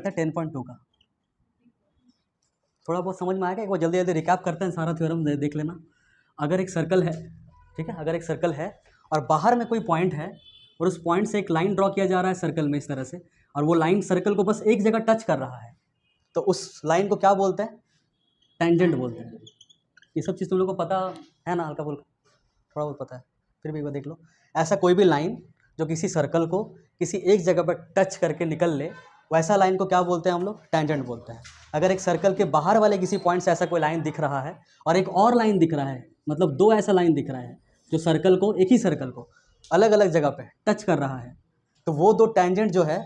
करते हैं 10.2 का। थोड़ा बहुत समझ में आएगा, एक बार जल्दी जल्दी रिकैप करते हैं, सारा थ्योरम देख लेना। अगर एक सर्कल है, ठीक है, अगर एक सर्कल है और बाहर में कोई पॉइंट है और उस पॉइंट से एक लाइन ड्रॉ किया जा रहा है सर्कल में इस तरह से, और वो लाइन सर्कल को बस एक जगह टच कर रहा है, तो उस लाइन को क्या बोलते हैं? टेंजेंट बोलते हैं। ये सब चीज़ तुम लोग को पता है ना, हल्का फुल्का थोड़ा बहुत पता है, फिर भी एक बार देख लो। ऐसा कोई भी लाइन जो किसी सर्कल को किसी एक जगह पर टच करके निकल ले, वैसा लाइन को क्या बोलते हैं हम लोग? टेंजेंट बोलते हैं। अगर एक सर्कल के बाहर वाले किसी पॉइंट से ऐसा कोई लाइन दिख रहा है और एक और लाइन दिख रहा है, मतलब दो ऐसा लाइन दिख रहा है जो सर्कल को, एक ही सर्कल को अलग अलग जगह पे टच कर रहा है, तो वो दो टेंजेंट जो है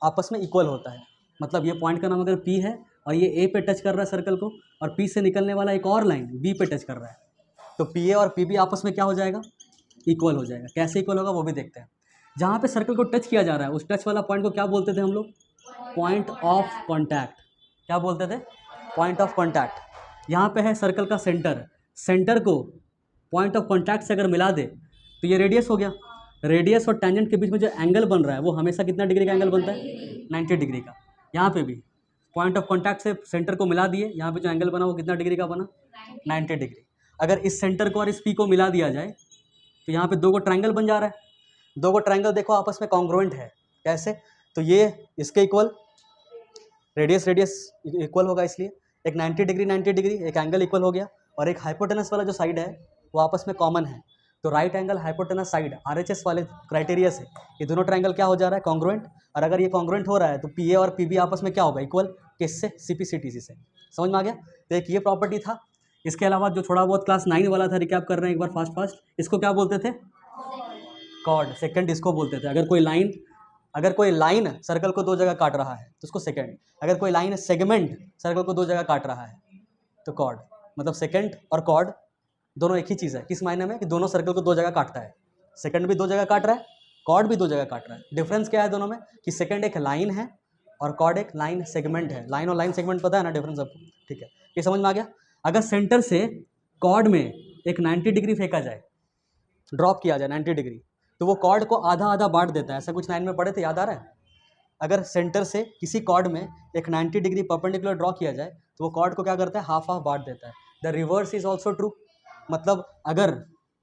आपस में इक्वल होता है। मतलब ये पॉइंट का नाम अगर P है और ये A पे टच कर रहा है सर्कल को, और P से निकलने वाला एक और लाइन B पे टच कर रहा है, तो PA और PB आपस में क्या हो जाएगा? इक्वल हो जाएगा। कैसे इक्वल होगा वो भी देखते हैं। जहाँ पे सर्कल को टच किया जा रहा है उस टच वाला पॉइंट को क्या बोलते थे हम लोग? Point of contact. क्या बोलते थे? Point of contact. यहाँ पे है सर्कल का सेंटर, सेंटर को पॉइंट ऑफ कॉन्टैक्ट से अगर मिला दे तो ये रेडियस हो गया। रेडियस और टेंजेंट के बीच में जो एंगल बन रहा है वो हमेशा कितना डिग्री का एंगल बनता है? 90 डिग्री का। यहाँ पे भी पॉइंट ऑफ कॉन्टैक्ट से सेंटर को मिला दिए, यहाँ पे जो एंगल बना वो कितना डिग्री का बना? 90 डिग्री। अगर इस सेंटर को और इस P को मिला दिया जाए तो यहाँ पे दो को ट्रायंगल बन जा रहा है। दो को ट्रायंगल देखो आपस में कॉन्ग्रुएंट है। कैसे? तो ये इसके इक्वल, रेडियस रेडियस इक्वल होगा, इसलिए एक 90 डिग्री 90 डिग्री, एक एंगल इक्वल हो गया, और एक हाइपोटेनस वाला जो साइड है वो आपस में कॉमन है। तो right angle hypotenuse side RHS वाले क्राइटेरिया से ये दोनों ट्रायंगल क्या हो जा रहा है? कॉन्ग्रुएंट। और अगर ये कॉन्ग्रुएंट हो रहा है तो PA और PB आपस में क्या होगा? इक्वल। किससे? CP/CTC से। समझ में आ गया? तो एक ये प्रॉपर्टी था। इसके अलावा जो थोड़ा बहुत क्लास 9 वाला था, रिकैप कर रहे हैं एक बार फास्ट, इसको क्या बोलते थे? कॉर्ड। सेकंड इसको बोलते थे। अगर कोई लाइन सर्कल को दो जगह काट रहा है तो उसको सेकंड। अगर कोई लाइन सेगमेंट सर्कल को दो जगह काट रहा है तो कॉर्ड। मतलब सेकंड और कॉर्ड दोनों एक ही चीज़ है। किस मायने में? कि दोनों सर्कल को दो जगह काटता है। सेकंड भी दो जगह काट रहा है, कॉर्ड भी दो जगह काट रहा है। डिफरेंस क्या है दोनों में? कि सेकंड एक लाइन है और कॉर्ड एक लाइन सेगमेंट है। लाइन और लाइन सेगमेंट पता है ना डिफरेंस आपको? ठीक है, ये समझ में आ गया। अगर सेंटर से कॉर्ड में एक 90 डिग्री फेंका जाए, ड्रॉप किया जाए 90 डिग्री, तो वो कॉर्ड को आधा आधा बांट देता है। ऐसा कुछ 9 में पढ़े थे, याद आ रहा है? अगर सेंटर से किसी कॉर्ड में एक 90 डिग्री परपेंडिकुलर ड्रॉ किया जाए तो वो कॉर्ड को क्या करता है? हाफ हाफ बांट देता है। The reverse is also true. मतलब अगर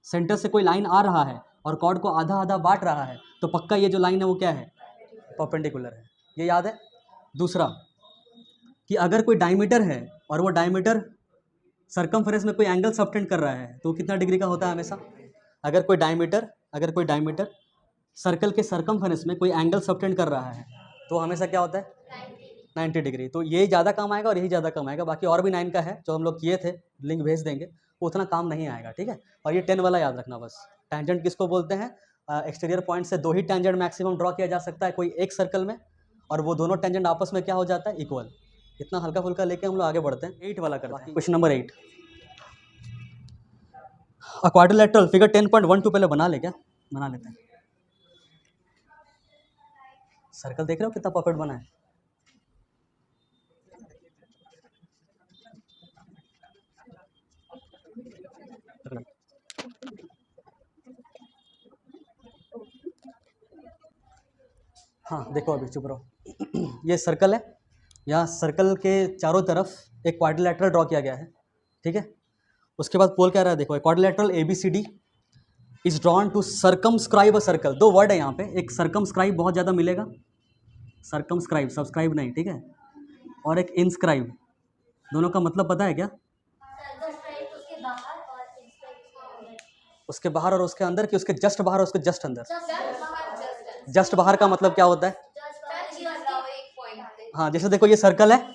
सेंटर से कोई लाइन आ रहा है और कॉर्ड को आधा आधा बांट रहा है तो पक्का ये जो लाइन है वो क्या है? परपेंडिकुलर है। ये याद है। दूसरा कि अगर कोई डायमीटर है और वो डायमीटर सर्कमफेरेंस में कोई एंगल सबटेंड कर रहा है तो कितना डिग्री का होता है हमेशा? अगर कोई डायमीटर सर्कल के सर्कमफेरेंस में कोई एंगल सबटेंड कर रहा है तो हमेशा क्या होता है? 90 डिग्री। तो ये ज़्यादा काम आएगा और यही ज़्यादा काम आएगा। बाकी और भी 9 का है जो हम लोग किए थे, लिंक भेज देंगे, वो उतना काम नहीं आएगा। ठीक है। और ये 10 वाला याद रखना बस। टेंजेंट किसको बोलते हैं? एक्सटीरियर पॉइंट से दो ही टेंजेंट मैक्सिमम ड्रॉ किया जा सकता है कोई एक सर्कल में, और वो दोनों टेंजेंट आपस में क्या हो जाता है? इक्वल। इतना हल्का फुल्का लेके हम लोग आगे बढ़ते हैं। 8 वाला करते हैं। Question number 8। क्वाड्रिलेटरल फिगर 10.12 पहले बना ले क्या? बना लेते हैं। सर्कल देख रहे हो कितना परफेक्ट बना है? हाँ देखो, अभी चुप रहो। ये सर्कल है, यहाँ सर्कल के चारों तरफ एक क्वाड्रिलेटरल ड्रॉ किया गया है। ठीक है। उसके बाद पोल क्या रहा है? देखो, quadrilateral ABCD is drawn to circumscribe a circle. दो वर्ड है यहाँ पे, एक सर्कमस्क्राइब बहुत ज़्यादा मिलेगा, सर्कमस्क्राइब, सब्सक्राइब नहीं, ठीक है, और एक इनस्क्राइब। दोनों का मतलब पता है क्या? उसके बाहर और उसके अंदर, कि उसके जस्ट बाहर और उसके जस्ट अंदर? जस्ट बाहर का मतलब क्या होता है? हाँ, जैसे देखो ये सर्कल है,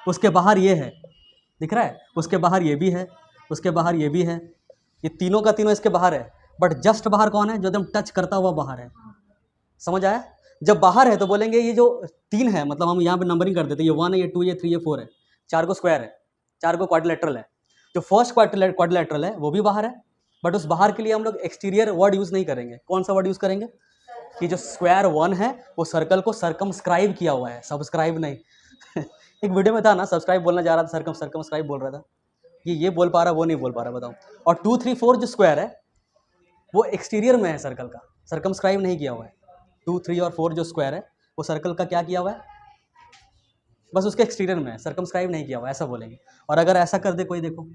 उसके बाहर ये है, दिख रहा है? उसके बाहर ये भी है, उसके बाहर ये भी है, ये तीनों का तीनों इसके बाहर है। बट जस्ट बाहर कौन है? जो एकदम टच करता हुआ बाहर है। समझ आया? जब बाहर है तो बोलेंगे ये जो 3 है, मतलब हम यहाँ पे नंबरिंग कर देते हैं, ये 1 है, ये 2, ये 3, ये 4 है, 4 को स्क्वायर है, 4 को क्वाड्रिलेटरल है। जो फर्स्ट क्वाड्रिलेटरल है वो भी बाहर है, बट उस बाहर के लिए हम लोग एक्सटीरियर वर्ड यूज़ नहीं करेंगे। कौन सा वर्ड यूज़ करेंगे? कि जो स्क्वायर 1 है वो सर्कल को सर्कमस्क्राइब किया हुआ है, सब्सक्राइब नहीं। एक वीडियो में था ना, सब्सक्राइब बोलना जा रहा था, सर्कमस्क्राइब बोल रहा था। ये बोल पा रहा, वो नहीं बोल पा रहा, बताओ। और 2, 3, 4 जो स्क्वायर है वो एक्सटीरियर में है सर्कल का, सर्कमस्क्राइब नहीं किया हुआ है। 2, 3 और 4 जो स्क्वायर है वो सर्कल का क्या किया हुआ है? बस उसके एक्सटीरियर में है, सर्कमस्क्राइब नहीं किया हुआ, ऐसा बोलेंगे। और अगर ऐसा कर दे कोई, देखो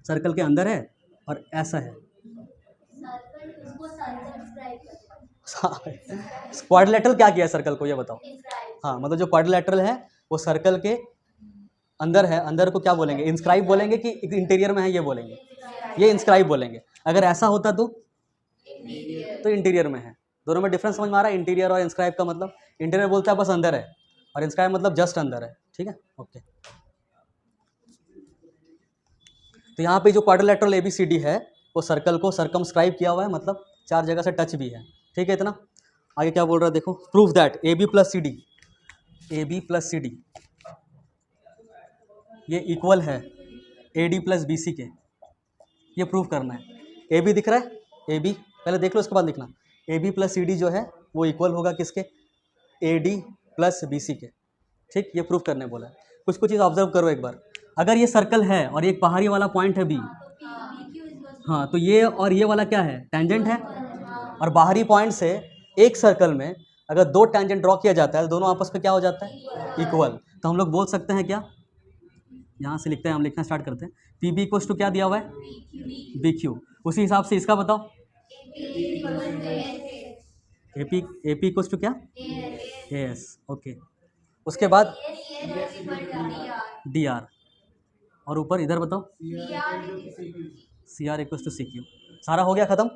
सर्कल के अंदर है और ऐसा है, क्वाड्रिलेटरल क्या किया है सर्कल को, ये बताओ। हाँ, मतलब जो क्वाड्रिलेटरल है वो सर्कल के अंदर है, अंदर को क्या बोलेंगे, इंस्क्राइब बोलेंगे कि इंटीरियर में है, ये बोलेंगे, ये इंस्क्राइब बोलेंगे। अगर ऐसा होता तो इंटीरियर में है। दोनों में डिफरेंस समझ में आ रहा है, इंटीरियर और इंस्क्राइब का मतलब। इंटीरियर बोलता है बस अंदर है, और इंस्क्राइब मतलब जस्ट अंदर है, ठीक है, ओके। तो यहाँ पे जो क्वाड्रिलेटरल ABCD है वो सर्कल को सर्कमस्क्राइब किया हुआ है, मतलब 4 जगह से टच भी है, ठीक है इतना। आगे क्या बोल रहा है देखो, proof that AB plus CD ये इक्वल है AD प्लस BC के, ये प्रूफ करना है। AB दिख रहा है, AB पहले देख लो, उसके बाद लिखना। AB प्लस CD जो है वो इक्वल होगा किसके, AD प्लस BC के, ठीक, ये प्रूफ करने बोला है। कुछ कुछ चीज़ ऑब्जर्व करो एक बार। अगर ये सर्कल है और एक बाहरी वाला पॉइंट है B, हाँ, तो ये और ये वाला क्या है, टेंजेंट है। और बाहरी पॉइंट से एक सर्कल में अगर 2 टेंजेंट ड्रॉ किया जाता है, दोनों आपस में क्या हो जाता है, इक्वल। तो हम लोग बोल सकते हैं क्या, यहाँ से लिखते हैं, हम लिखना स्टार्ट करते हैं। PB इक्वल्स टू क्या दिया हुआ है, BQ। उसी हिसाब से इसका बताओ, AP इक्वल्स टू क्या, AS, ओके। उसके बाद DR, और ऊपर इधर बताओ CR इक्वल्स टू CQ। सारा हो गया खत्म,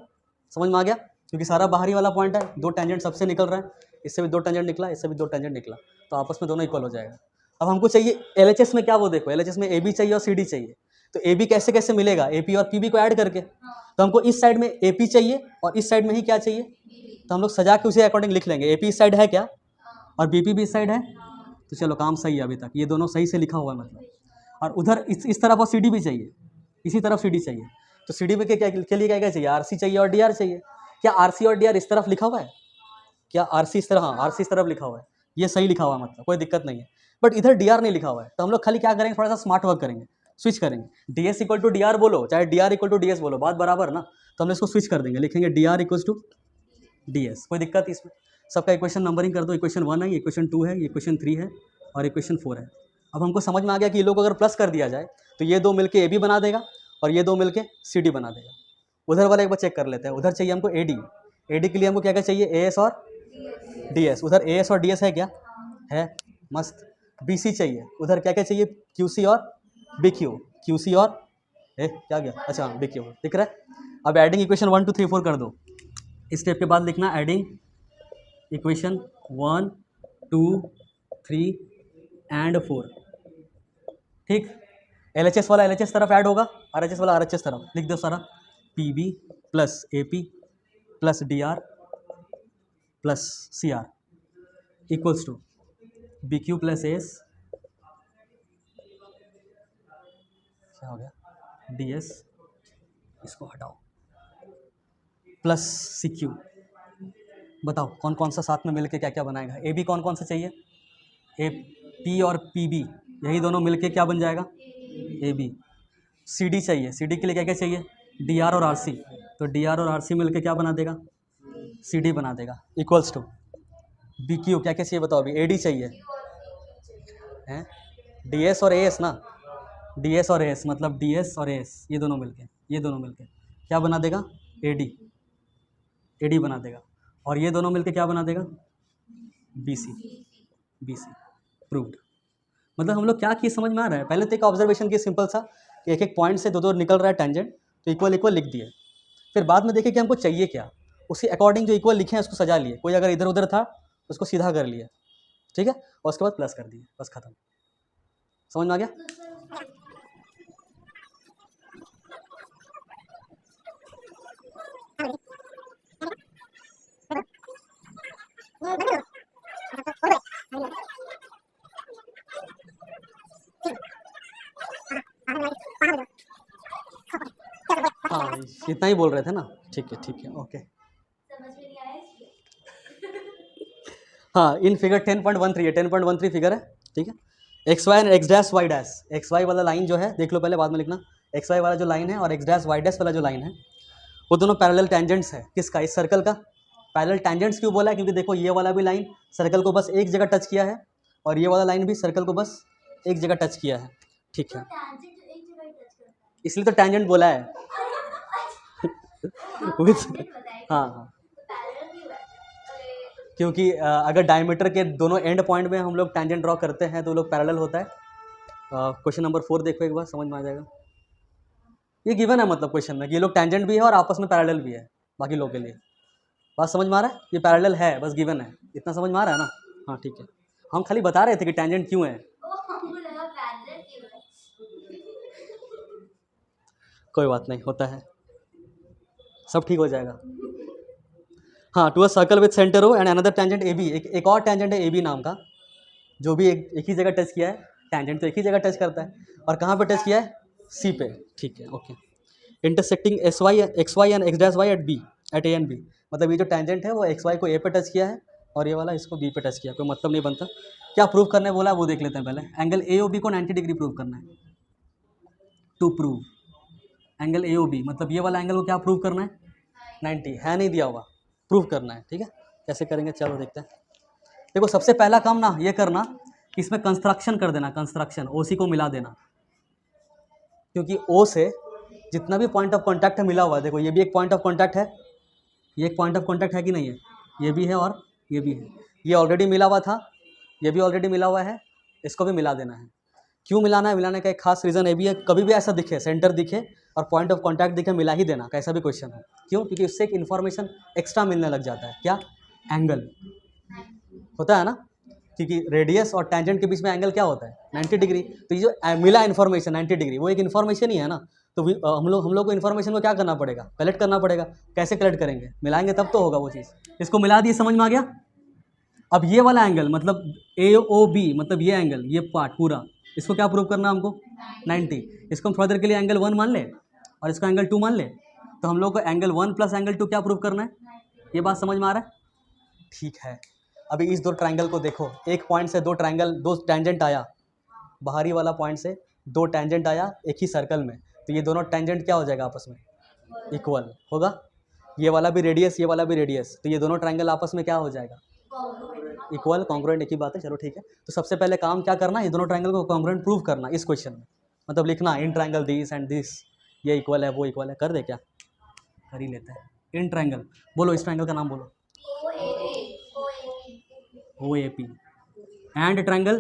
समझ में आ गया, क्योंकि सारा बाहरी वाला पॉइंट है, 2 टेंजेंट सबसे निकल रहा है, इससे भी 2 टेंजेंट निकला, इससे भी 2 टेंजेंट निकला, तो आपस में दोनों इक्वल हो जाएगा। अब हमको चाहिए LHS में क्या, वो देखो LHS में AB चाहिए और CD चाहिए। तो AB कैसे कैसे मिलेगा, AP और PB को ऐड करके। तो हमको इस साइड में AP चाहिए और इस साइड में ही क्या चाहिए, तो हम लोग सजा के उसी अकॉर्डिंग लिख लेंगे। AP इस साइड है क्या, और BP भी इस साइड है, तो चलो काम सही है अभी तक, ये दोनों सही से लिखा हुआ है मतलब। और उधर इस तरफ और CD भी चाहिए, इसी तरफ CD चाहिए। तो CD में क्या के लिए क्या क्या चाहिए, RC चाहिए और DR चाहिए। क्या RC और DR इस तरफ लिखा हुआ है, क्या RC इस तरह, हाँ RC इस तरफ लिखा हुआ है, ये सही लिखा हुआ है मतलब, कोई दिक्कत नहीं है। बट इधर DR नहीं लिखा हुआ है, तो हम लोग खाली क्या करेंगे, थोड़ा सा स्मार्ट वर्क करेंगे, स्विच करेंगे। DS इक्वल टू DR बोलो, चाहे DR इक्वल टू DS बोलो, बात बराबर ना। तो हम इसको स्विच कर देंगे, लिखेंगे DR इक्वल टू DS, कोई दिक्कत इसमें। सबका इक्वेशन नंबरिंग कर दो, इक्वेशन 1 है, इक्वेशन 2 है, इक्वेशन 3 है और इक्वेशन 4 है। अब हमको समझ में आ गया कि ये लोग अगर प्लस कर दिया जाए तो ये 2 मिलके AB बना देगा और ये 2 मिलके CD बना देगा। उधर वाला एक बार चेक कर लेते हैं, उधर चाहिए हमको AD के लिए हमको क्या क्या चाहिए, AS और DS। उधर AS और DS है क्या, है, मस्त। BC चाहिए, उधर क्या क्या चाहिए, QC और BQ, QC और क्या गया, अच्छा BQ दिख रहा है। अब एडिंग इक्वेशन 1 2 3 4 कर दो। इस स्टेप के बाद लिखना एडिंग इक्वेशन 1 2 3 एंड 4, ठीक। LHS वाला LHS तरफ ऐड होगा, RHS वाला RHS तरफ, लिख दो सारा। PB plus AP plus DR plus CR equals to BQ plus AS, क्या हो गया, DS, इसको हटाओ, प्लस CQ। बताओ कौन कौन सा साथ में मिलके क्या क्या बनाएगा। AB कौन कौन सा चाहिए, AP और PB, यही दोनों मिलके क्या बन जाएगा, AB। CD चाहिए, CD के लिए क्या क्या चाहिए, DR और RC, तो DR और RC मिलके क्या बना देगा, CD बना देगा, इक्वल्स टू BQ। क्या क्या चाहिए बताओ अभी, AD चाहिए हैं, DS और AS ना, DS और AS मतलब DS और AS, ये दोनों मिलके क्या बना देगा, AD बना देगा। और ये दोनों मिलके क्या बना देगा, BC प्रूव्ड। मतलब हम लोग क्या किए समझ में आ रहा है। पहले तो एक ऑब्जर्वेशन की सिंपल सा कि एक एक पॉइंट से 2 निकल रहा है टेंजेंट, तो इक्वल इक्वल लिख दिए। फिर बाद में देखे कि हमको चाहिए क्या, उसी अकॉर्डिंग जो इक्वल लिखे हैं उसको सजा लिए। कोई अगर इधर उधर था उसको सीधा कर लिया, ठीक है, और उसके बाद प्लस कर दिए, बस खत्म। समझ में आ गया। हाँ, इतना ही बोल रहे थे ना, ठीक है ओके। हाँ, इन फिगर 10.13 है, 10.13 फिगर है, ठीक है। X Y and X dash Y dash, X Y वाला लाइन जो है देख लो पहले, बाद में लिखना। एक्स वाई वाला जो लाइन है और एक्स डैश वाई डैश वाला जो लाइन है वो दोनों पैरेलल टेंजेंट्स है, किसका, इस सर्कल का। पैरेलल टेंजेंट्स क्यों बोला है, क्योंकि देखो ये वाला भी लाइन सर्कल को बस एक जगह टच किया है और ये वाला लाइन भी सर्कल को बस एक जगह टच किया है, ठीक है, इसलिए तो टैंजेंट बोला है। हाँ हाँ, क्योंकि अगर डायमीटर के दोनों एंड पॉइंट में हम लोग टैंजेंट ड्रॉ करते हैं तो लोग पैरेलल होता है। क्वेश्चन नंबर 4 देखो एक बार, समझ में आ जाएगा। ये गिवन है मतलब क्वेश्चन में कि ये लोग टैंजेंट भी है और आपस में पैरेलल भी है बाकी लोग के लिए। बात समझ में आ रहा है? ये पैरेलल है, बस गिवन है, इतना समझ में आ रहा है ना? हाँ ठीक है, हम खाली बता रहे थे कि टैंजेंट क्यों है। कोई बात नहीं, होता है, सब ठीक हो जाएगा। हाँ, to a circle with centre O and another tangent A B, एक और टेंजेंट है ए बी नाम का, जो भी एक ही जगह टच किया है। टेंजेंट तो एक ही जगह टच करता है, और कहाँ पे टच किया है? सी पे, ठीक है, okay. Intersecting S Y X Y and X dash Y at B, at A and B, मतलब ये जो टेंजेंट है वो एक्स वाई को ए पे टच किया है और ये वाला इसको बी पे टच किया, कोई मतलब नहीं बनता। क्या प्रूव करने बोला है वो देख लेते हैं पहले। एंगल ए ओ बी को 90 डिग्री प्रूव करना है। To prove angle A O B, मतलब ये वाला एंगल को क्या प्रूव करना है? 90 है, नहीं दिया हुआ, प्रूव करना है, ठीक है। कैसे करेंगे चलो देखते हैं। देखो सबसे पहला काम ना ये करना, इसमें कंस्ट्रक्शन कर देना, कंस्ट्रक्शन ओ सी को मिला देना, क्योंकि ओ से जितना भी पॉइंट ऑफ कॉन्टैक्ट है मिला हुआ है। देखो ये भी एक पॉइंट ऑफ कॉन्टैक्ट है, ये एक पॉइंट ऑफ कॉन्टैक्ट है कि नहीं है? ये भी है और ये भी है, ये ऑलरेडी मिला हुआ था, ये भी ऑलरेडी मिला हुआ है, इसको भी मिला देना है। क्यों मिलाना है? मिलाने का एक खास रीज़न ये भी है, कभी भी ऐसा दिखे सेंटर दिखे और पॉइंट ऑफ कॉन्टैक्ट दिखे मिला ही देना, कैसा भी क्वेश्चन हो। क्यों? क्योंकि उससे एक इन्फॉर्मेशन एक्स्ट्रा मिलने लग जाता है। क्या? एंगल होता है ना, क्योंकि रेडियस और टेंजेंट के बीच में एंगल क्या होता है? 90 डिग्री। तो ये जो मिला इन्फॉर्मेशन 90 डिग्री, वो एक इन्फॉर्मेशन ही है ना। तो हम लोग को इन्फॉर्मेशन को क्या करना पड़ेगा? कलेक्ट करना पड़ेगा। कैसे कलेक्ट करेंगे? मिलाएंगे तब तो होगा वो चीज़। इसको मिला दिए, समझ में आ गया। अब ये वाला एंगल मतलब ए ओ बी, मतलब ये एंगल, ये पार्ट पूरा, इसको क्या प्रूव करना है हमको? 90। इसको हम थोड़ी देर के लिए एंगल 1 मान ले और इसको एंगल 2 मान ले, तो हम लोग को एंगल 1 प्लस एंगल 2 क्या प्रूव करना है? ये बात समझ में आ रहा है? ठीक है। अभी इस दो ट्रायंगल को देखो, एक पॉइंट से दो टेंजेंट आया, बाहरी वाला पॉइंट से दो टेंजेंट आया एक ही सर्कल में, तो ये दोनों टेंजेंट क्या हो जाएगा आपस में? इक्वल होगा। ये वाला भी रेडियस, ये वाला भी रेडियस, तो ये दोनों ट्रायंगल आपस में क्या हो जाएगा? इक्वल, कॉन्ग्रुएंट, एक ही बात है। चलो ठीक है, तो सबसे पहले काम क्या करना? ये दोनों ट्रायंगल को कॉन्ग्रुएंट प्रूव करना इस क्वेश्चन में, मतलब लिखना in triangle this and this, ये इक्वल है वो इक्वल है। कर दे क्या? कर ही लेते हैं। इन ट्रायंगल बोलो, इस ट्रायंगल का नाम बोलो। O A P and triangle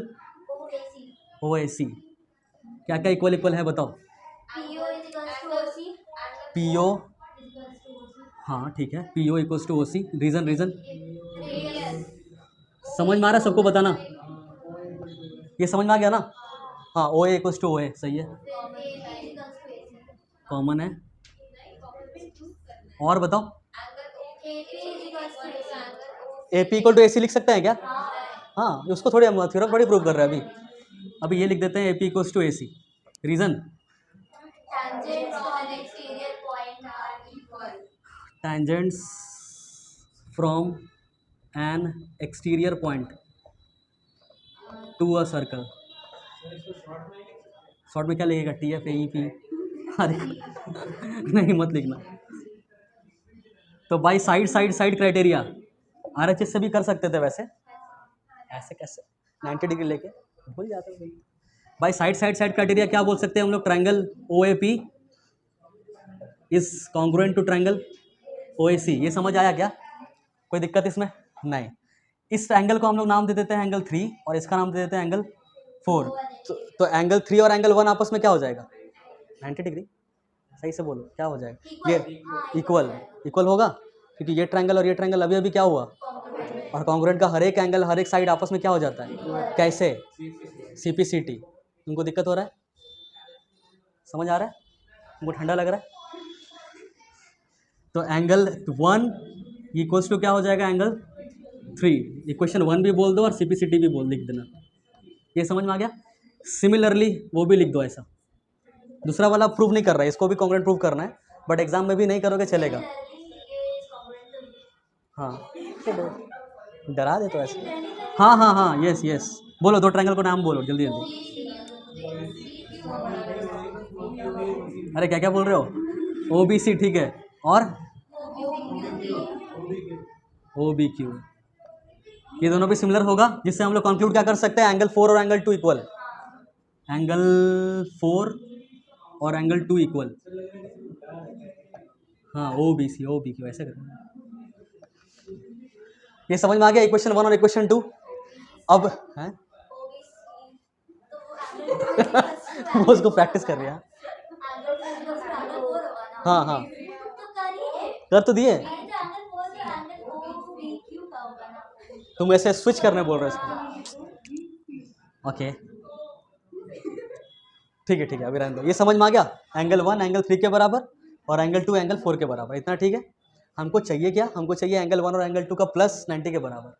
O A C, क्या क्या इक्वल इक्वल है बताओ? पी ओ, हाँ ठीक है, P O equals to O C. Reason reason समझ में आ रहा है सबको? बताना, ये समझ में आ गया ना? हाँ, ओ ए इक्वल्स टू ओ ए, सही है, कॉमन है। और बताओ, A P equal to A सी लिख सकते हैं क्या? हाँ, उसको थोड़ी हम थ्योरम थोड़ी प्रूव कर रहे हैं अभी ये लिख देते हैं A P equals to A C. Reason, tangents from an exterior point to a circle। Short में क्या लिखेगा? T F A E P, नहीं मत लिखना। तो by side side side criteria R H S से भी कर सकते थे वैसे, ऐसे कैसे 90 डिग्री लेके भूल जाते हैं। By side side side criteria क्या बोल सकते हैं हम लोग? Triangle O A P is congruent to triangle O A C. ये समझ आया क्या? कोई दिक्कत इसमें? नहीं। इस एंगल को हम लोग नाम दे देते हैं एंगल 3 और इसका नाम दे देते हैं एंगल 4। तो एंगल 3 और एंगल 1 आपस में क्या हो जाएगा? 90 डिग्री। सही से बोलो, क्या हो जाएगा? ये इक्वल इक्वल होगा, क्योंकि ये ट्रायंगल और ये ट्रायंगल अभी अभी क्या हुआ? और कॉन्ग्रुएंट का हर एक एंगल हर एक साइड आपस में क्या हो जाता है? कैसे? C P C T. तुमको दिक्कत हो रहा है? समझ आ रहा है? तुमको ठंडा लग रहा है? तो एंगल 1 इक्वल्स टू क्या हो जाएगा? एंगल 3। इक्वेशन 1 भी बोल दो और CPCT भी बोल लिख देना। ये समझ में आ गया? सिमिलरली वो भी लिख दो ऐसा। दूसरा वाला प्रूव नहीं कर रहा है, इसको भी कॉन्ग्रुएंट प्रूव करना है, बट एग्जाम में भी नहीं करोगे चलेगा। हाँ, डरा दे तो ऐसे। हाँ हाँ हाँ, यस यस, बोलो दो ट्रायंगल को नाम बोलो जल्दी जल्दी। अरे क्या क्या बोल रहे हो? OBC, ठीक है, और OBQ। ये दोनों भी सिमिलर होगा, जिससे हम लोग कंक्लूड क्या कर सकते हैं, एंगल 4 और एंगल 2 इक्वल, एंगल 4 और एंगल 2 इक्वल। हाँ O B C, O B Q ऐसे करेंगे। ये समझ में आ गया इक्वेशन 1 और इक्वेशन 2। अब है वो उसको प्रैक्टिस कर रहे हैं। हाँ हाँ कर तो दिए, तुम ऐसे स्विच करने बोल रहे हो इसको। ओके ठीक है अभी रहने दो। ये समझ में आ गया, एंगल 1 एंगल 3 के बराबर और एंगल 2 एंगल 4 के बराबर, इतना ठीक है। हमको चाहिए क्या, हमको चाहिए एंगल 1 और एंगल 2 का प्लस 90 के बराबर,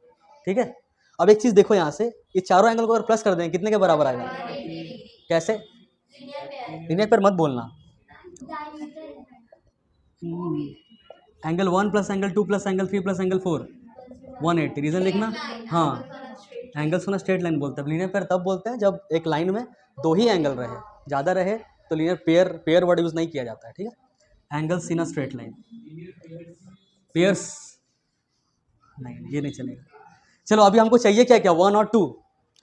ठीक है। अब एक चीज़ देखो यहाँ से, ये चारों एंगल को अगर प्लस कर दें कितने के बराबर आएगा, कैसे, लीनियर पर मत बोलना, angle 1 plus angle 2 plus angle 3 plus angle 4 180, reason लिखना। हाँ एंगल्स को ना स्ट्रेट लाइन बोलते हैं, लीनियर पेयर तब बोलते हैं जब एक लाइन में दो ही एंगल रहे, ज़्यादा रहे तो लीनियर पेयर वर्ड यूज़ नहीं किया जाता है, ठीक है। Angles in a straight line, pairs नहीं, ये नहीं चलेगा। चलो अभी हमको चाहिए क्या क्या, 1 और 2,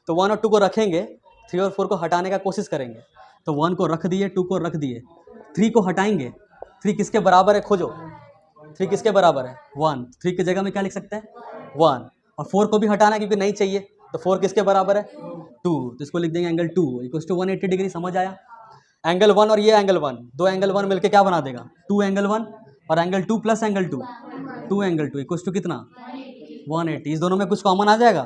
तो 1 और 2 को रखेंगे, 3 और 4 को हटाने का कोशिश करेंगे। तो 1 को रख दिए, 2 को रख दिए, 3 को हटाएंगे, 3 किसके बराबर है खोजो, 3 किसके बराबर है 1, 3 की जगह में क्या लिख सकते हैं 1, और 4 को भी हटाना क्योंकि नहीं चाहिए, तो 4 किसके बराबर है 2, तो इसको लिख देंगे एंगल 2 इक्वल्स टू 180 डिग्री। समझ आया, एंगल 1 और ये एंगल 1, दो एंगल 1 मिलकर क्या बना देगा 2 एंगल 1, और angle 2 plus angle 2, 2 angle 2 equals to कितना 180। इस दोनों में कुछ कॉमन आ जाएगा,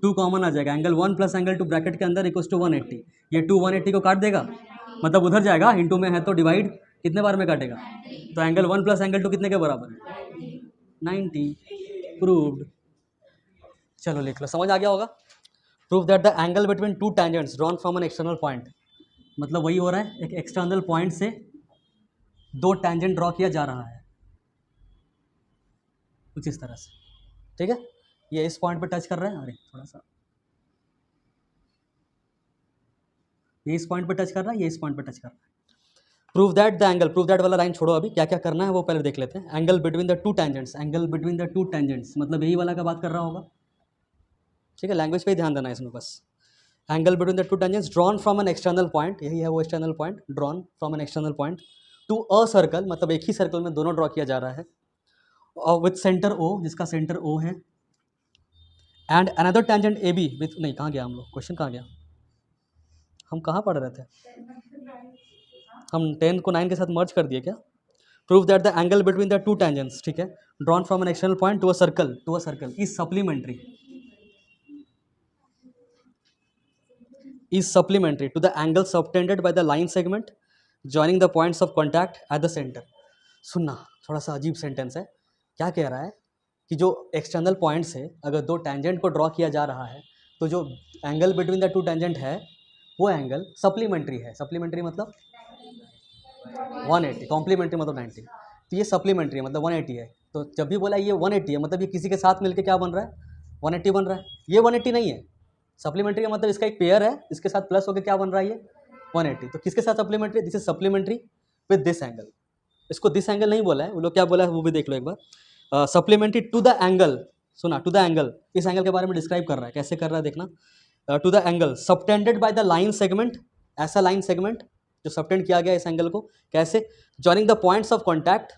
2 कॉमन आ जाएगा, एंगल 1 प्लस एंगल 2 ब्रैकेट के अंदर इक्वल्स टू 180, ये 2 180 को काट देगा, मतलब उधर जाएगा, इंटू में है तो डिवाइड कितने बार में काटेगा, तो एंगल 1 प्लस एंगल 2 कितने के बराबर है 90, प्रूव्ड। चलो लिख लो, समझ आ गया होगा। Prove that the angle between two tangents drawn from an external point, मतलब वही हो रहा है, एक एक्सटर्नल पॉइंट से दो टेंजेंट ड्रॉ किया जा रहा है कुछ इस तरह से, ठीक है। ये इस पॉइंट पे टच कर रहे हैं, अरे थोड़ा सा, ये इस पॉइंट पे टच कर रहा है, ये इस पॉइंट पे टच कर रहा है। Prove that the angle, prove that वाला लाइन छोड़ो, अभी क्या क्या करना है वो पहले देख लेते हैं। Angle between the two tangents, angle between the two tangents मतलब यही वाला का बात कर रहा होगा, ठीक है, लैंग्वेज पे ही ध्यान देना है इसमें बस। Angle between the two tangents drawn from an external point, यही है वो external point, drawn from an external point to a circle, मतलब एक ही सर्कल में दोनों ड्रॉ किया जा रहा है, और विथ सेंटर ओ, जिसका सेंटर ओ है, and another tangent A B with, नहीं कहाँ गया हम लोग, क्वेश्चन कहाँ गया, हम कहाँ पढ़ रहे थे, हम 10 को 9 के साथ मर्ज कर दिए क्या। Prove that the angle between the two tangents, ठीक है, drawn from an external point to a circle is supplementary, is supplementary to the angle subtended by the line segment joining the points of contact at the center। सुनना, थोड़ा सा अजीब sentence है, क्या कह रहा है कि जो एक्सटर्नल पॉइंट से अगर दो टेंजेंट को ड्रॉ किया जा रहा है, तो जो angle between the to tangent है वो एंगल सप्लीमेंट्री है। सप्लीमेंट्री मतलब 180, कॉम्प्लीमेंट्री मतलब 90, तो ये सप्लीमेंट्री है मतलब 180 है। तो जब भी बोला ये 180 है मतलब ये किसी के साथ मिलकर क्या बन रहा है 180 बन रहा है, ये 180 नहीं है। सप्लीमेंट्री का मतलब इसका एक पेयर है, इसके साथ प्लस होकर क्या बन रहा है ये 180, तो किसके साथ supplementary, this is supplementary with this angle. इसको दिस एंगल नहीं बोला है, वो लोग क्या बोला है वो भी देख लो एक बार। सप्लीमेंट्री टू द एंगल, सुना, टू द एंगल, इस एंगल के बारे में डिस्क्राइब कर रहा है, कैसे कर रहा है देखना। To the angle subtended by the line segment, ऐसा लाइन सेगमेंट जो सबटेंड किया गया इस एंगल को, कैसे, joining the points of contact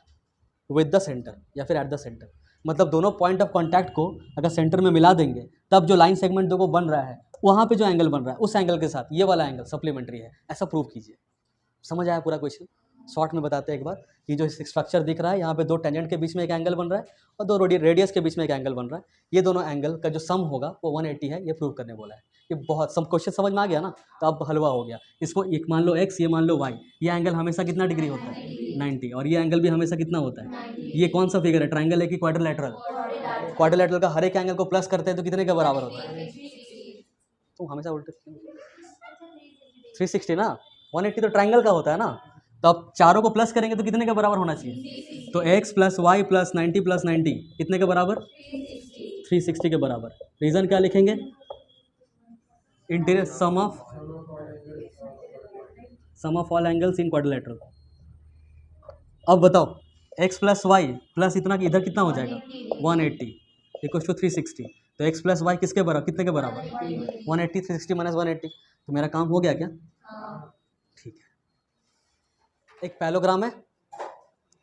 with the centre या फिर एट द सेंटर, मतलब दोनों पॉइंट ऑफ कॉन्टैक्ट को अगर सेंटर में मिला देंगे तब जो लाइन सेगमेंट दो को बन रहा है वहाँ पे जो एंगल बन रहा है उस एंगल के साथ ये वाला एंगल सप्लीमेंट्री है, ऐसा प्रूव कीजिए। समझ आया पूरा क्वेश्चन, शॉर्ट में बताते हैं एक बार कि जो स्ट्रक्चर दिख रहा है यहाँ पे दो टेंजेंट के बीच में एक एंगल बन रहा है और दो रेडियस के बीच में एक एंगल बन रहा है, ये दोनों एंगल का जो सम होगा वो 180 है, ये प्रूव करने बोला है। ये बहुत सब क्वेश्चन समझ में आ गया ना, तो अब हलवा हो गया। इसको एक मान लो x, ये मान लो y, ये एंगल हमेशा कितना डिग्री होता है 90, और ये एंगल भी हमेशा कितना होता है, ये कौन सा फिगर है, ट्राइंगल है कि क्वाड्रिलेटरल, क्वाड्रिलेटरल का हर एक एंगल को प्लस करते हैं तो कितने के बराबर होता है, तो हमेशा उल्टे 360 ना, 180 तो ट्राइंगल का होता है ना, तो अब चारों को प्लस करेंगे तो कितने के बराबर होना चाहिए, तो x plus y plus 90 plus 90 कितने के बराबर 360 के बराबर। रीज़न क्या लिखेंगे, interior sum of all angles in quadrilateral. अब बताओ x प्लस वाई प्लस इतना कि इधर कितना हो जाएगा 180 इक्वल्स टू 360, तो x प्लस वाई किसके बराबर, कितने के बराबर, 180, 360 माइनस 180। तो मेरा काम हो गया क्या? ठीक है। एक पैलोग्राम है,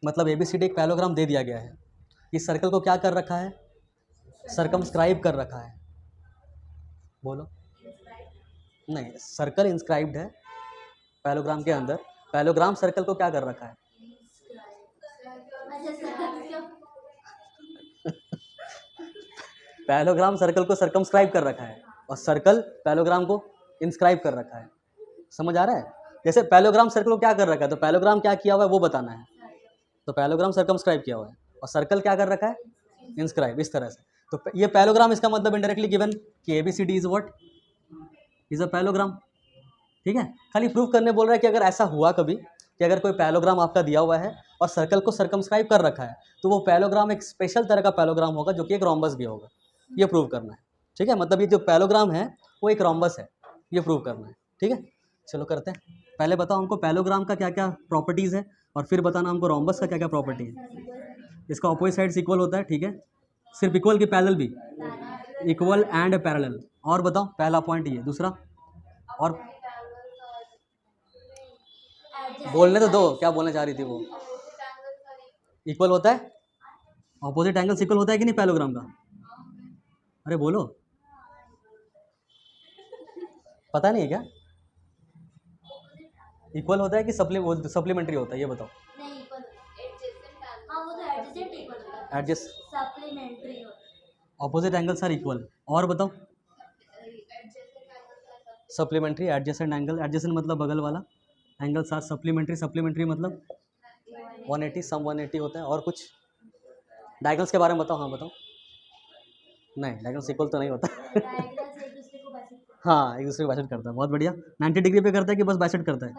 मतलब ABCD एक पैलोग्राम दे दिया गया है। इस सर्कल को क्या कर रखा है? सर्कमस्क्राइब कर रखा है। बोलो। नहीं, सर्कल इंस्क्राइब्ड है पैलोग्राम के अंदर। पैलोग्राम सर्कल को क्या कर रखा है? पैलोग्राम सर्कल को सर्कमस्क्राइब कर रखा है और सर्कल पैलोग्राम को इंस्क्राइब कर रखा है। समझ आ रहा है? जैसे पैलोग्राम सर्कल को क्या कर रखा है, तो पैलोग्राम क्या किया हुआ है वो बताना है। तो पैलोग्राम सर्कमस्क्राइब किया हुआ है और सर्कल क्या कर रखा है? इंस्क्राइब। इस तरह से तो ये पैलोग्राम, इसका मतलब इनडायरेक्टली गिवन कि ABCD is what, is a parallelogram. ठीक है, खाली प्रूव करने बोल रहा है कि अगर ऐसा हुआ कभी कि अगर कोई पैलोग्राम आपका दिया हुआ है और सर्कल को सर्कमस्क्राइब कर रखा है, तो वो पैलोग्राम एक स्पेशल तरह का पैलोग्राम होगा जो कि एक रोम्बस भी होगा। ये प्रूव करना है। ठीक है, मतलब ये जो पैलोग्राम है वो एक रोम्बस है, ये प्रूव करना है। ठीक है, चलो करते हैं। पहले बताओ हमको पैलोग्राम का क्या क्या प्रॉपर्टीज़ है और फिर बताना हमको रोम्बस का क्या क्या प्रॉपर्टी है। इसका ऑपोजिट साइड्स इक्वल होता है। ठीक है, सिर्फ इक्वल की पैरेलल भी, इक्वल एंड पैरेलल। और बताओ, पहला पॉइंट ये। दूसरा और बोलने तो दो, क्या बोलना चाह रही थी वो। इक्वल होता है, ऑपोजिट एंगल्स इक्वल होता है कि नहीं पैलोग्राम का? अरे बोलो, पता नहीं है क्या? इक्वल होता है कि सप्लीमेंट्री होता है, ये बताओ। Adjacent, opposite angles are equal. और बताओ, सप्लीमेंट्री, एडजेसेंट एंगल, एडजेसेंट मतलब बगल वाला, एंगल्स आर सप्लीमेंट्री, सप्लीमेंट्री मतलब 180, सम 180 होता है। और कुछ डायगोनल्स के बारे में बताओ। हाँ बताओ। नहीं, डायगोनल्स इक्वल तो नहीं होता। हाँ, एक दूसरे को बाइसेक्ट करता है। बहुत बढ़िया। 90 डिग्री पे करता है कि बस बाइसेक्ट करता है?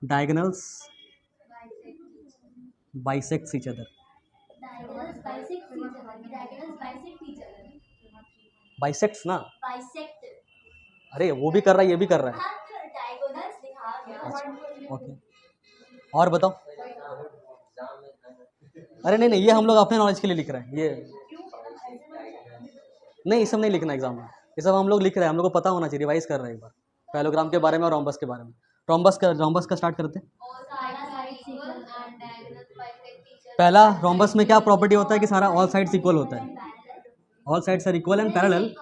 Diagonals bisects each other. Bisects ना, अरे वो भी कर रहा है, ये भी कर रहा है। ओके, और बताओ। अरे नहीं नहीं, ये हम लोग अपने नॉलेज के लिए लिख रहे हैं। ये नहीं, ये सब नहीं लिखना एग्जाम में। ये सब हम लोग लिख रहे हैं, हम लोग को पता होना चाहिए। रिवाइज कर रहे हैं एक बार पैलोग्राम के बारे में और रोम्बस के बारे में। रोम्बस का स्टार्ट करते हैं। पहला, रोम्बस में क्या प्रॉपर्टी होता है कि सारा ऑल साइड्स इक्वल होता है। All sides are equal and parallel.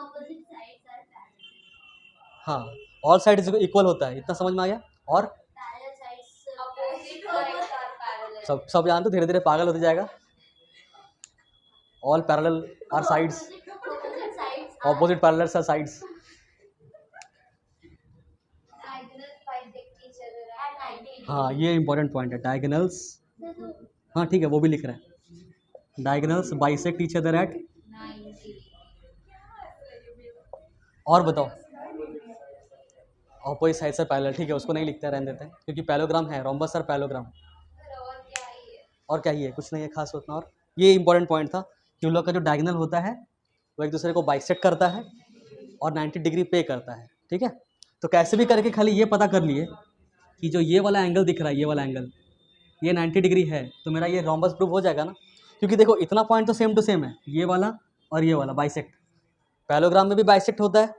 हाँ, ऑल साइड्स इक्वल होता है, इतना समझ में आ गया। और सब जानते, धीरे धीरे पागल होते जाएगा। All parallel are sides, opposite parallels are sides. हाँ, ये इंपॉर्टेंट पॉइंट है, डायगोनल्स। हाँ ठीक है, वो भी लिख रहे हैं। Diagonals bisect each other eight. और बताओ, ऑपोजिट साइड से पैरेलल। ठीक है, उसको नहीं लिखते, रहने देते हैं क्योंकि पैलोग्राम है, रोम्बस और पैलोग्राम। और क्या ही है, कुछ नहीं है खास उतना। और ये इंपॉर्टेंट पॉइंट था कि उन लोग का जो डायगोनल होता है वो एक दूसरे को बाइसेक्ट करता है और 90 डिग्री पे करता है। ठीक है, तो कैसे भी करके खाली ये पता कर लिए कि जो ये वाला एंगल दिख रहा है, ये वाला एंगल, ये 90 डिग्री है, तो मेरा ये रोम्बस प्रूफ हो जाएगा ना। क्योंकि देखो, इतना पॉइंट तो सेम टू सेम है, ये वाला और ये वाला बाइसेक्ट। पैलोग्राम में भी बाइसेक्ट होता है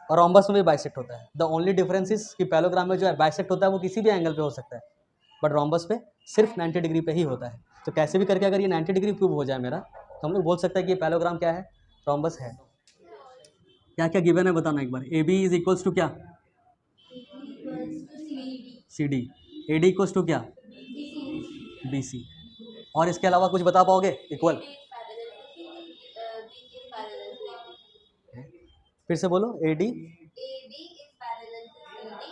और रोम्बस में भी बाइसेक्ट होता है। द ओनली डिफरेंस इज कि पैलोग्राम में जो है बाइसेक्ट होता है वो किसी भी एंगल पे हो सकता है, बट रोम्बस पे सिर्फ 90 डिग्री पे ही होता है। तो कैसे भी करके अगर ये 90 डिग्री प्रूव हो जाए मेरा, तो हम लोग बोल सकते हैं कि ये पैलोग्राम क्या है, रोम्बस है। क्या क्या गिवन है बताना एक बार। AB इज इक्वल्स टू क्या? CD। AD इक्वल्स टू क्या? BC। और इसके अलावा कुछ बता पाओगे इक्वल? फिर से बोलो। AD,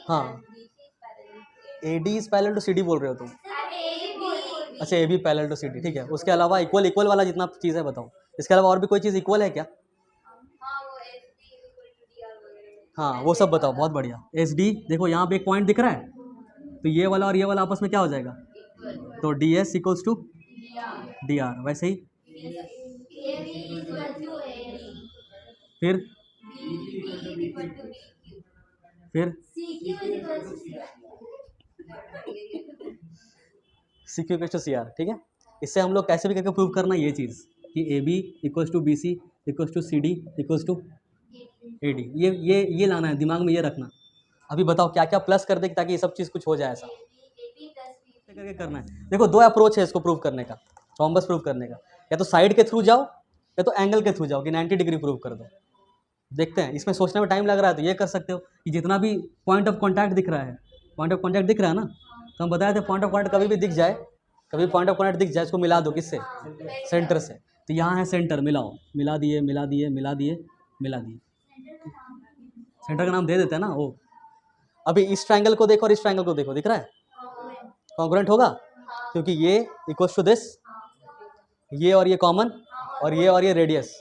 हाँ, AD is parallel to CD बोल रहे हो तुम? अच्छा, AB पैरेलल टू CD, ठीक है। उसके अलावा इक्वल वाला जितना चीज़ है बताओ। इसके अलावा और भी कोई चीज़ इक्वल है क्या? हाँ, वो सब बताओ। बहुत बढ़िया। SD, देखो यहाँ पे एक पॉइंट दिख रहा है, तो ये वाला और ये वाला आपस में क्या हो जाएगा? तो DS इक्वल्स टू DR। वैसे ही फिर CQ इक्वल्स टू CR। ठीक है, इससे हम लोग कैसे भी करके प्रूव करना ये चीज़। कि A B equals to B C equals to C D equals to A D. ये लाना है दिमाग में, ये रखना। अभी बताओ क्या क्या प्लस कर दे ताकि ये सब चीज़ कुछ हो जाए ऐसा करके करना है। देखो दो अप्रोच है इसको प्रूव करने का, रोम्बस प्रूव करने का, या तो साइड के थ्रू जाओ या तो एंगल के थ्रू जाओ कि 90 डिग्री प्रूव कर दो। देखते हैं, इसमें सोचने में टाइम लग रहा है तो ये कर सकते हो कि जितना भी पॉइंट ऑफ कॉन्टैक्ट दिख रहा है, पॉइंट ऑफ कॉन्टैक्ट दिख रहा है ना, तो हम बताए थे पॉइंट ऑफ कॉन्टैक्ट कभी भी दिख जाए, कभी पॉइंट ऑफ कॉन्टैक्ट दिख जाए इसको मिला दो किससे, सेंटर से। तो यहाँ है सेंटर, मिलाओ, मिला दिए मिला दिए मिला दिए मिला दिए, सेंटर का नाम दे देते हैं ना वो। अभी इस ट्रायंगल को देखो और इस ट्रायंगल को देखो, दिख रहा है कॉन्ग्रुएंट होगा, क्योंकि ये इक्वल्स टू दिस, ये और ये कॉमन, और ये रेडियस,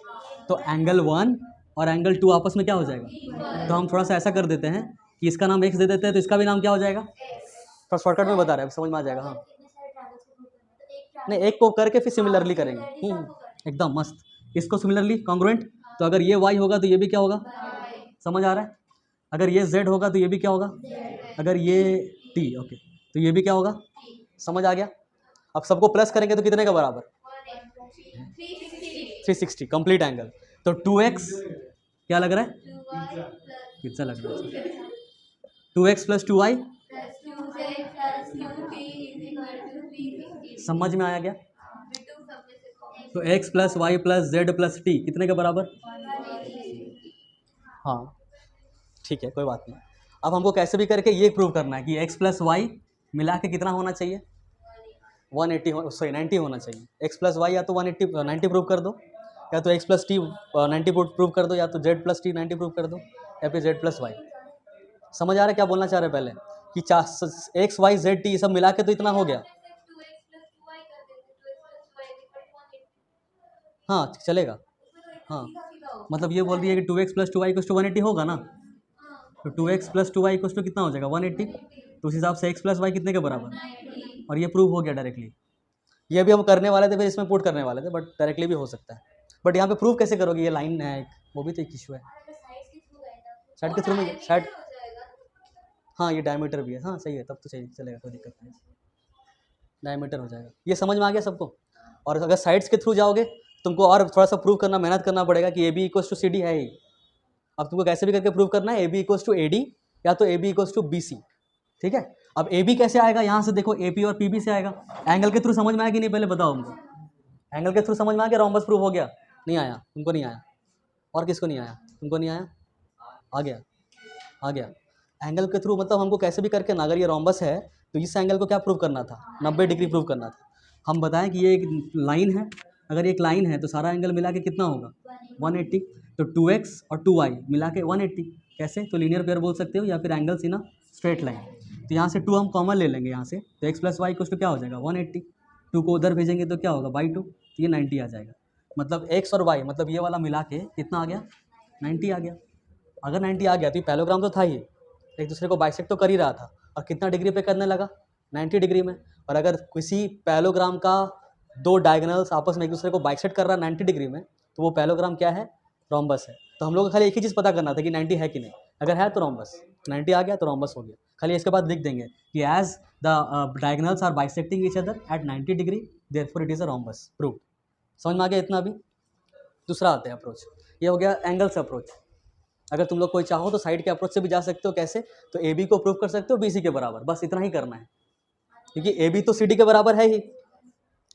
तो एंगल 1 और एंगल 2 आपस में क्या हो जाएगा। तो हम थोड़ा सा ऐसा कर देते हैं कि इसका नाम x दे देते हैं, तो इसका भी नाम क्या हो जाएगा, थोड़ा शॉर्टकट में बता रहे हैं, समझ में आ जाएगा। हाँ नहीं, एक को करके फिर सिमिलरली करेंगे, एकदम मस्त। इसको सिमिलरली कॉन्ग्रुएंट, तो अगर ये y होगा तो ये भी क्या होगा, समझ आ रहा है। अगर ये z होगा तो ये भी क्या होगा, अगर ये t, ओके, तो ये भी क्या होगा, समझ आ गया। अब सबको प्लस करेंगे तो कितने का बराबर, 360 कंप्लीट एंगल। तो 2x क्या लग रहा है, कितना लग रहा है, 2x प्लस 2y, समझ में आया क्या। तो x plus y plus z plus t कितने के बराबर, हाँ ठीक है कोई बात नहीं। अब हमको कैसे भी करके ये प्रूव करना है कि x प्लस वाई मिला के कितना होना चाहिए, 90 होना चाहिए। x प्लस वाई या तो 90 प्रूव कर दो, या तो x प्लस टी 90 प्रूव कर दो, या तो z प्लस टी 90 प्रूव कर दो, या फिर z प्लस वाई। समझ आ रहा है क्या बोलना चाह रहे हैं पहले, कि x y z t सब मिला के तो इतना हो गया। हाँ चलेगा, हाँ मतलब ये बोल रही है कि 2x plus 2y equals to 180 होगा ना, तो 2x plus 2y equals to कितना हो जाएगा 180। तो उस हिसाब से x प्लस वाई कितने के बराबर, और ये प्रूव हो गया डायरेक्टली। ये भी हम करने वाले थे, फिर इसमें पुट करने वाले थे, बट डायरेक्टली भी हो सकता है। बट यहाँ पे प्रूव कैसे करोगे, ये लाइन है एक, वो भी तो एक इशू है। साइड के थ्रू में, साइड, हाँ ये डायमीटर भी है, हाँ सही है, तब तो सही चलेगा, कोई दिक्कत नहीं, डायमीटर हो जाएगा। ये समझ में आ गया सबको। और अगर साइड्स के थ्रू जाओगे तुमको और थोड़ा सा प्रूव करना, मेहनत करना पड़ेगा कि A B equals to C D है ही। अब तुमको कैसे भी करके प्रूव करना है, A B equals to A D या तो A B equals to B C, ठीक है। अब ए बी कैसे आएगा, यहाँ से देखो ए पी और पी बी से आएगा। एंगल के थ्रू समझ में आया कि नहीं, पहले बताओ हमको, एंगल के थ्रू समझ में आ गया, रोम्बस प्रूव हो गया, नहीं आया, तुमको नहीं आया, और किसको नहीं आया, तुमको नहीं आया, आ गया, आ गया। एंगल के थ्रू मतलब हमको कैसे भी करके ना, अगर ये रोम्बस है तो इस एंगल को क्या प्रूव करना था, 90 डिग्री प्रूव करना था। हम बताएं कि ये एक लाइन है, अगर एक लाइन है तो सारा एंगल मिला के कितना होगा 180, तो 2x और 2y मिला के 180। कैसे, तो लीनियर पेयर बोल सकते हो या फिर angles in a straight line. तो यहाँ से 2 हम कॉमन ले लेंगे यहाँ से, तो x प्लस वाई कुछ तो क्या हो जाएगा 180, 2 को उधर भेजेंगे तो क्या होगा बाई 2, तो ये 90 आ जाएगा। मतलब x और y मतलब ये वाला मिला के कितना आ गया 90 आ गया। अगर 90 आ गया तो ये पैलोग्राम तो था ही, एक दूसरे को बाइसेक्ट तो कर ही रहा था, और कितना डिग्री पे करने लगा 90 डिग्री में। और अगर किसी पैलोग्राम का दो डायगोनल्स आपस में एक दूसरे को बाइसेक्ट कर रहा है 90 डिग्री में, तो वो पैलोग्राम क्या है, रोम्बस है। तो हम लोग को खाली एक ही चीज़ पता करना था कि 90 है कि नहीं, अगर है तो रोम्बस, 90 आ गया तो रोम्बस हो गया। खाली इसके बाद लिख देंगे कि as the diagonals are bisecting each other at 90 degree therefore it is a rhombus, prove. समझ में आ गया इतना। अभी दूसरा आते हैं अप्रोच, ये हो गया एंगल्स अप्रोच। अगर तुम लोग कोई चाहो तो साइड के अप्रोच से भी जा सकते हो। कैसे, तो ए बी को प्रूव कर सकते हो बी सी के बराबर, बस इतना ही करना है, क्योंकि ए बी तो सी डी के बराबर है ही।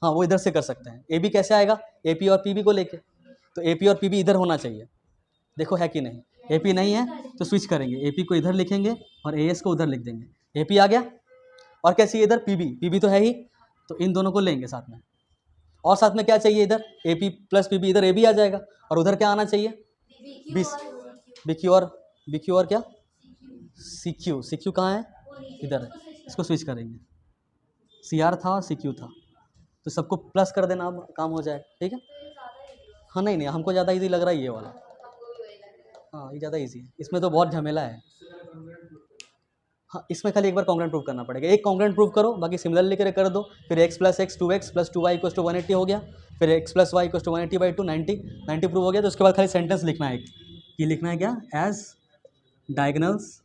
हाँ वो इधर से कर सकते हैं। ए बी कैसे आएगा, ए पी और पी बी को लेके, तो ए पी और पी बी इधर होना चाहिए, देखो है कि नहीं। ए पी नहीं है तो स्विच करेंगे, ए पी को इधर लिखेंगे और ए एस को उधर लिख देंगे। ए पी आ गया, और क्या चाहिए इधर, पी बी, पी बी तो है ही, तो इन दोनों को लेंगे साथ में। और साथ में क्या चाहिए इधर, A P plus P B, इधर ए बी आ जाएगा, और उधर क्या आना चाहिए बी क्यू, और क्या सी क्यू। सी क्यू कहाँ है, इधर है, इसको स्विच करेंगे। सी आर था और सी क्यू था, तो सबको प्लस कर देना, अब काम हो जाए, ठीक है। हाँ नहीं हमको ज़्यादा इजी लग रहा है ये वाला, हाँ ये ज़्यादा इजी है, इसमें तो बहुत झमेला है। हाँ इसमें खाली एक बार कॉन्ग्रुएंट प्रूव करना पड़ेगा, एक कॉन्ग्रुएंट प्रूव करो, बाकी सिमिलर लेकर कर दो। फिर x plus x 2x plus 2y equals to 180 हो गया, फिर x plus y equals to 180/2 90 prove हो गया। तो उसके बाद खाली सेंटेंस लिखना है, कि लिखना है क्या, as diagonals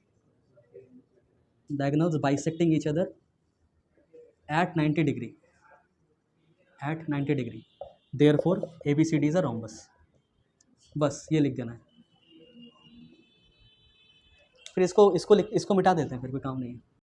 bisecting each other at 90 degree, therefore ABCD is a rhombus. बस ये लिख देना है। फिर इसको इसको मिटा देते हैं, फिर कोई काम नहीं है।